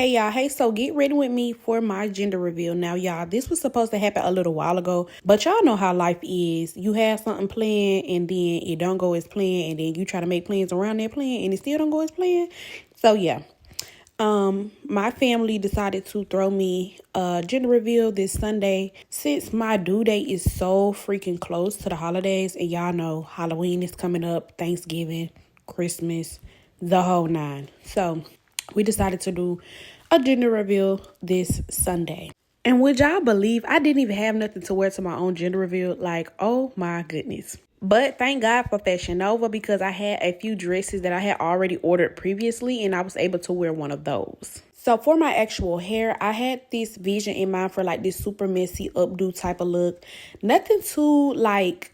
Hey y'all, hey, so get ready with me for my gender reveal. Now y'all, this was supposed to happen a little while ago, but y'all know how life is. You have something planned and then it don't go as planned, and then you try to make plans around that plan and it still don't go as planned. So yeah, my family decided to throw me a gender reveal this Sunday. Since my due date is so freaking close to the holidays, and y'all know Halloween is coming up, Thanksgiving, Christmas, the whole nine. So we decided to do a gender reveal this Sunday. And would y'all believe I didn't even have nothing to wear to my own gender reveal? Like, oh my goodness. But thank God for Fashion Nova, because I had a few dresses that I had already ordered previously and I was able to wear one of those. So for my actual hair, I had this vision in mind for like this super messy updo type of look. Nothing too like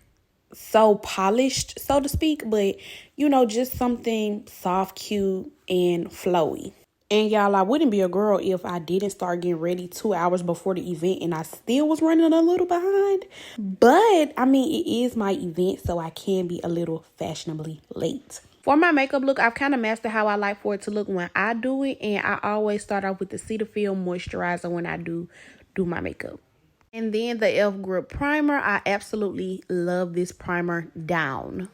so polished, so to speak, but you know, just something soft, cute, and flowy. And y'all, I wouldn't be a girl if I didn't start getting ready 2 hours before the event and I still was running a little behind. But I mean, it is my event, so I can be a little fashionably late. For my makeup look, I've kind of mastered how I like for it to look when I do it, and I always start off with the Cetaphil moisturizer when I do my makeup. And then the e.l.f. Grip Primer. I absolutely love this primer down.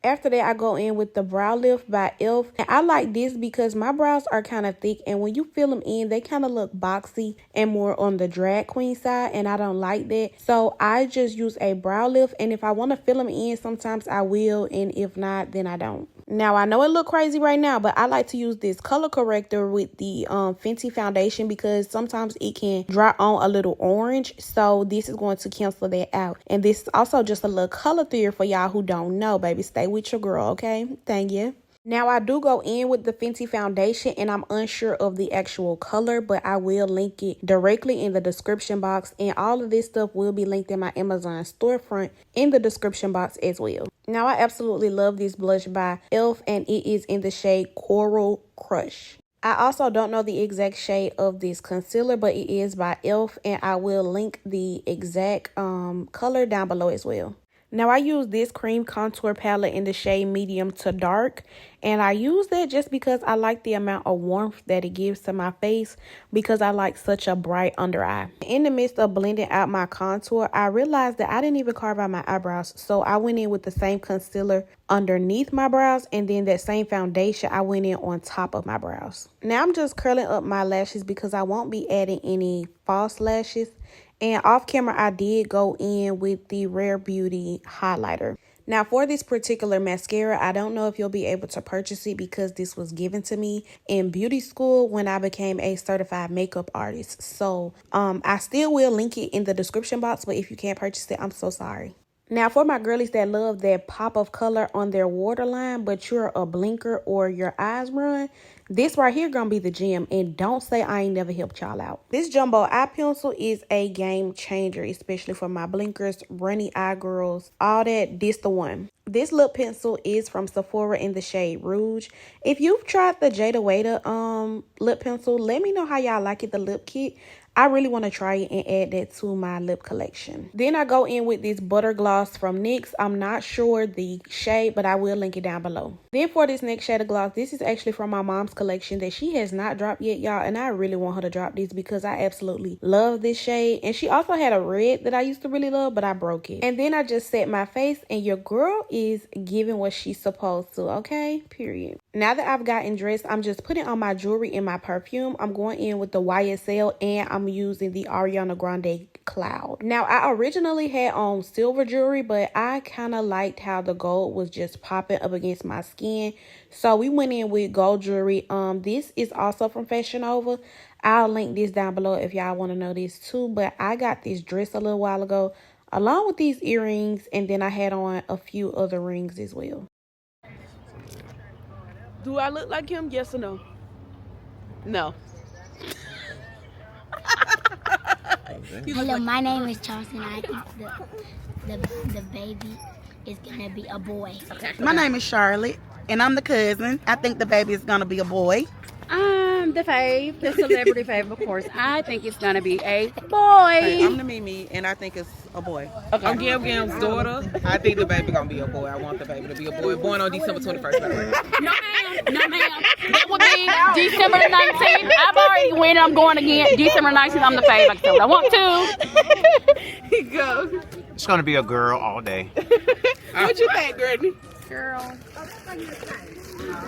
After that, I go in with the Brow Lift by e.l.f. And I like this because my brows are kind of thick, and when you fill them in, they kind of look boxy and more on the drag queen side, and I don't like that. So I just use a brow lift, and if I want to fill them in, sometimes I will, and if not, then I don't. Now, I know it look crazy right now, but I like to use this color corrector with the Fenty foundation because sometimes it can dry on a little orange. So this is going to cancel that out. And this is also just a little color theory for y'all who don't know, baby. Stay with your girl, okay? Thank you. Now, I do go in with the Fenty foundation, and I'm unsure of the actual color, but I will link it directly in the description box. And all of this stuff will be linked in my Amazon storefront in the description box as well. Now, I absolutely love this blush by e.l.f. and it is in the shade Coral Crush. I also don't know the exact shade of this concealer, but it is by e.l.f. and I will link the exact color down below as well. Now, I use this cream contour palette in the shade medium to dark, and I use that just because I like the amount of warmth that it gives to my face because I like such a bright under eye. In the midst of blending out my contour, I realized that I didn't even carve out my eyebrows, so I went in with the same concealer underneath my brows, and then that same foundation I went in on top of my brows. Now, I'm just curling up my lashes because I won't be adding any false lashes. And off camera, I did go in with the Rare Beauty highlighter. Now, for this particular mascara, I don't know if you'll be able to purchase it because this was given to me in beauty school when I became a certified makeup artist. So, I still will link it in the description box, but if you can't purchase it, I'm so sorry. Now, for my girlies that love that pop of color on their waterline, but you're a blinker or your eyes run, this right here gonna be the gem, and don't say I ain't never helped y'all out. This jumbo eye pencil is a game changer, especially for my blinkers, runny eye girls, all that. This the one. This lip pencil is from Sephora in the shade Rouge. If you've tried the Jada Waiter lip pencil, let me know how y'all like it, the lip kit. I really want to try it and add that to my lip collection. Then I go in with this butter gloss from NYX. I'm not sure the shade, but I will link it down below. Then for this next shade of gloss, this is actually from my mom's collection that she has not dropped yet, y'all. And I really want her to drop this because I absolutely love this shade. And she also had a red that I used to really love, but I broke it. And then I just set my face, and your girl is giving what she's supposed to, okay? Period. Now that I've gotten dressed, I'm just putting on my jewelry and my perfume. I'm going in with the YSL, and I'm using the Ariana Grande Cloud. Now, I originally had on silver jewelry, but I kind of liked how the gold was just popping up against my skin. So we went in with gold jewelry. This is also from Fashion Nova. I'll link this down below if y'all want to know this too. But I got this dress a little while ago along with these earrings, and then I had on a few other rings as well. Do I look like him? Yes or no? No. Hello, my name is Charleston. I think the baby is gonna be a boy. My name is Charlotte, and I'm the cousin. I think the baby is gonna be a boy. I'm the fave, the celebrity fave, of course. I think it's gonna be a boy. Hey, I'm the Mimi, and I think it's a boy. Okay. I'm Gam Gam's daughter. I think the baby gonna be a boy. I want the baby to be a boy. Born on December 21st. No, ma'am. No, ma'am. That would be December 19th. I've already went. I'm going again. December 19th, I'm the fave. Like I told. I want to. He goes. It's gonna be a girl all day. What you think, Brittany? Girl.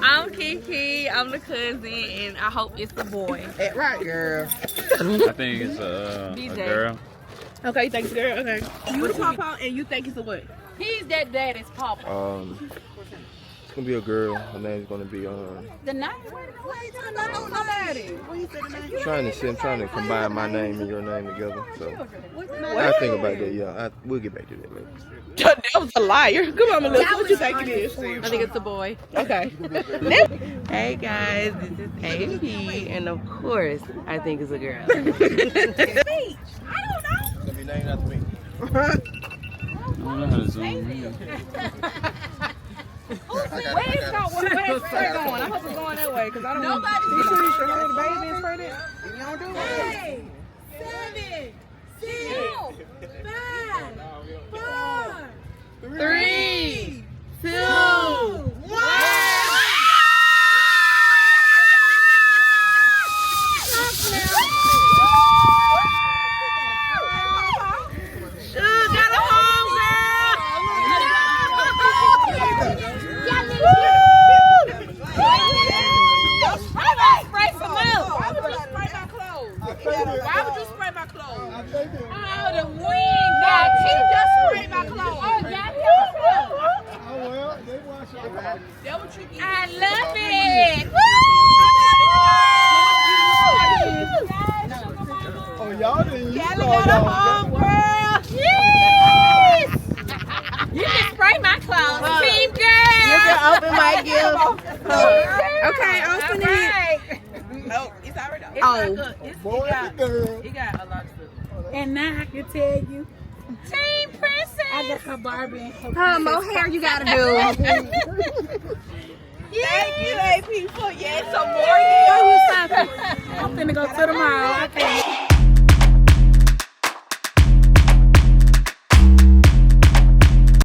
I'm Kiki. I'm the cousin, and I hope it's a boy. Right, girl. I think it's a girl. Okay, you think it's a girl? Okay. You Papa, and you think it's a what? He's that daddy's papa. It's gonna be a girl. Her name's gonna be The name? I'm trying to combine my name and your name together. So I think about that. Yeah, we'll get back to that later. That was a liar. Come on, Melissa. What you think it is? I think it's a boy. Okay. Hey guys, this is AP, and of course, I think it's a girl. It's gonna be named after me. I don't know how to zoom in. Where's it going? I hope it's going that way because I don't know. You sure you should hold the baby and spray that? You don't do it. 7, 6, 5, 4, 3, 2, 1. Why would you spray my clothes? Oh, the wind, God. She just sprayed my clothes. Oh, yeah. Oh well, they wash it. That's what you get. I love it. Oh, y'all didn't use Kelly got a home, girl. Yes. You can spray my clothes, team girl. You can open my gift. Okay, open it. Oh, it's already open. Oh. Boy, and girl. It got a lot of stuff. And now I can tell you, Team princess. I got her Barbie and her How much hair you gotta do? Thank you, AP, for some more. I'm finna go to the mall.